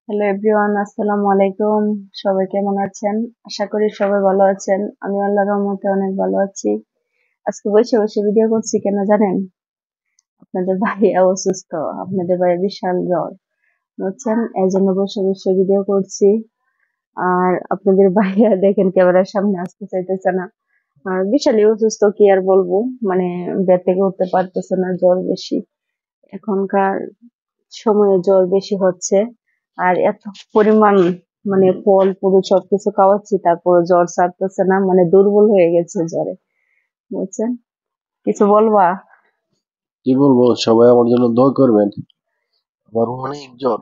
Hello everyone, আসসালামু আলাইকুম। সবাই কেমন আছেন? আশা করি সবাই ভালো আছেন। আমি আল্লাহর রহমতে অনেক ভালো আছি। আজকে বসে বসে ভিডিও করছি কেন জানেন? আপনাদের ভাইয়া অসুস্থ, আপনাদের ভাইয়া বিশাল জ্বর, বুঝছেন? এই জন্য বসে বসে ভিডিও করছি। আর আপনাদের ভাইয়া দেখেন ক্যামেরার সামনে আসতে চাইতেছে না। আর বিশালই অসুস্থ, কি আর বলবো। মানে বেড থেকে উঠতে পারতেছে না, জ্বর বেশি। এখনকার সময়ে জ্বর বেশি হচ্ছে। আর এত পরিমাণ মানে ফল পুরো সবকিছু খাওয়াচ্ছি, তারপর জ্বর সারতেছে না, মানে দুর্বল হয়ে গেছে জ্বরে, বুঝছেন? কিছু বলবা? কি বলবো, সবাই আমার জন্য দোয়া করবেন। আমার অনেক জ্বর,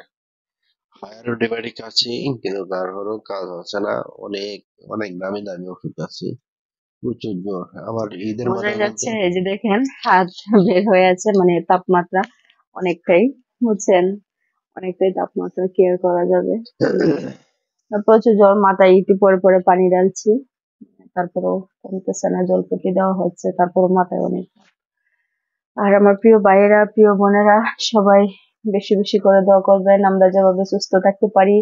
হায়ার অ্যান্টিবায়োটিক আছে, কিন্তু তারপরেও কাজ হচ্ছে না। অনেক অনেক দামি দামি ওষুধ আছে, প্রচুর জ্বর। আবার ঈদের বোঝাই মাঝে মধ্যে যাচ্ছে, এই যে দেখেন হাত বের হয়ে আছে, মানে তাপমাত্রা অনেকটাই, বুঝছেন? অনেকটাই তাপমাত্রা কেয়ার করা যাবে। প্রচুর জ্বর, মাথায় একটু পরে পরে পানি ঢালছি, তারপরেও কমতেছে না। জলপট্টি দেওয়া হচ্ছে, তারপরও মাথায় অনেক। আর আমার প্রিয় ভাইয়েরা, প্রিয় বোনেরা, সবাই বেশি বেশি করে দোয়া করবেন আমরা যেভাবে সুস্থ থাকতে পারি।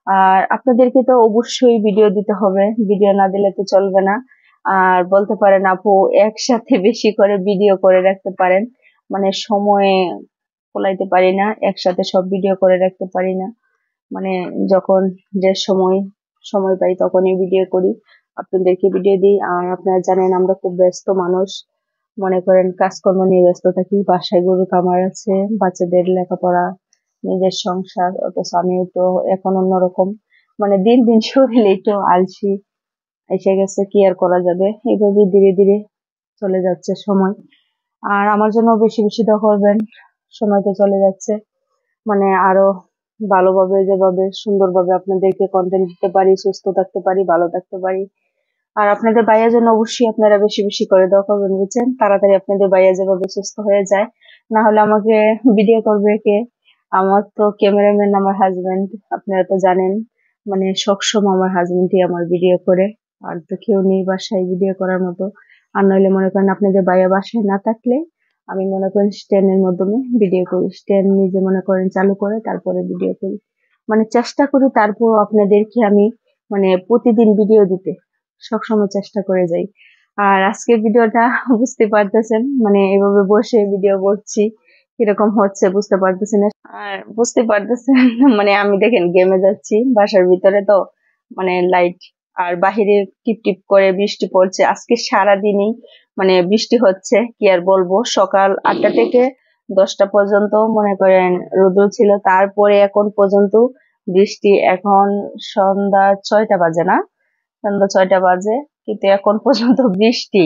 আর আপনাদেরকে তো অবশ্যই ভিডিও দিতে হবে, ভিডিও না দিলে তো চলবে না। আর বলতে পারেন আপু একসাথে বেশি করে ভিডিও করে রাখতে পারেন, মানে সময়ে কুলাইতে পারি না, একসাথে সব ভিডিও করে রাখতে পারি না। মানে যখন যে সময় সময় পাই তখনই ভিডিও করি, আপনাদেরকে ভিডিও দিই। আর আপনারা জানেন আমরা খুব ব্যস্ত মানুষ, মনে করেন কাজকর্ম নিয়ে ব্যস্ত থাকি, বাসায় গরু খামার আছে, বাচ্চাদের লেখাপড়া, নিজের সংসার, অথচ আমিও তো এখন অন্যরকম। মানে দিন দিন শরীরে একটু আলসি এসে গেছে, কি আর করা যাবে। এইভাবে ধীরে ধীরে চলে যাচ্ছে সময়। আর আমার জন্য বেশি বেশি দোয়া করবেন। সময় তো চলে যাচ্ছে, মানে আরো ভালোভাবে, যেভাবে সুন্দরভাবে আপনাদেরকে কন্টেন্ট দিতে পারি, সুস্থ থাকতে পারি, ভালো থাকতে পারি। আর আপনাদের ভাইয়ার জন্য অবশ্যই আপনারা বেশি বেশি করে দোয়া করবেন, বুঝছেন? তাড়াতাড়ি আপনাদের ভাইয়া যেভাবে সুস্থ হয়ে যায়, না হলে আমাকে ভিডিও করবে কে? আমার তো ক্যামেরাম্যান আমার হাজবেন্ড, আপনারা তো জানেন। মানে সবসময় আমার হাজবেন্ডই আমার ভিডিও করে, আর তো কেউ নেই বাসায় ভিডিও করার মতো। আর নইলে মনে করেন আপনাদের ভাইয়া বাসায় না থাকলে আমি মনে করেন স্ট্যান্ডের মাধ্যমে ভিডিও করি, স্ট্যান্ড নিজে মনে করেন চালু করে তারপরে ভিডিও করি। মানে চেষ্টা করি তারপর আপনাদেরকে আমি মানে প্রতিদিন ভিডিও দিতে সবসময় চেষ্টা করে যাই। আর আজকের ভিডিওটা বুঝতে পারতেছেন, মানে এভাবে বসে ভিডিও করছি, কিরকম হচ্ছে বুঝতে পারতেছি না। আর বুঝতে পারতেছেন মানে আমি দেখেন গেমে যাচ্ছি বাসার ভিতরে তো, মানে লাইট, আর বাহিরে টিপ টিপ করে বৃষ্টি পড়ছে আজকে সারাদিনই। মানে বৃষ্টি হচ্ছে, কি আর বলবো। সকাল 8টা থেকে 10টা পর্যন্ত মনে করেন রোদ্র ছিল, তারপরে এখন পর্যন্ত বৃষ্টি। এখন সন্ধ্যা 6টা বাজে না, সন্ধ্যা 6টা বাজে, কিন্তু এখন পর্যন্ত বৃষ্টি,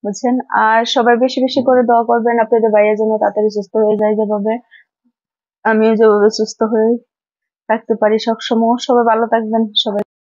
বুঝছেন? আর সবাই বেশি বেশি করে দোয়া করবেন আপনাদের ভাইয়ের জন্য তাড়াতাড়ি সুস্থ হয়ে যায়, যেভাবে আমিও যেভাবে সুস্থ হয়ে থাকতে পারি সবসময়। সবাই ভালো থাকবেন, সবাই।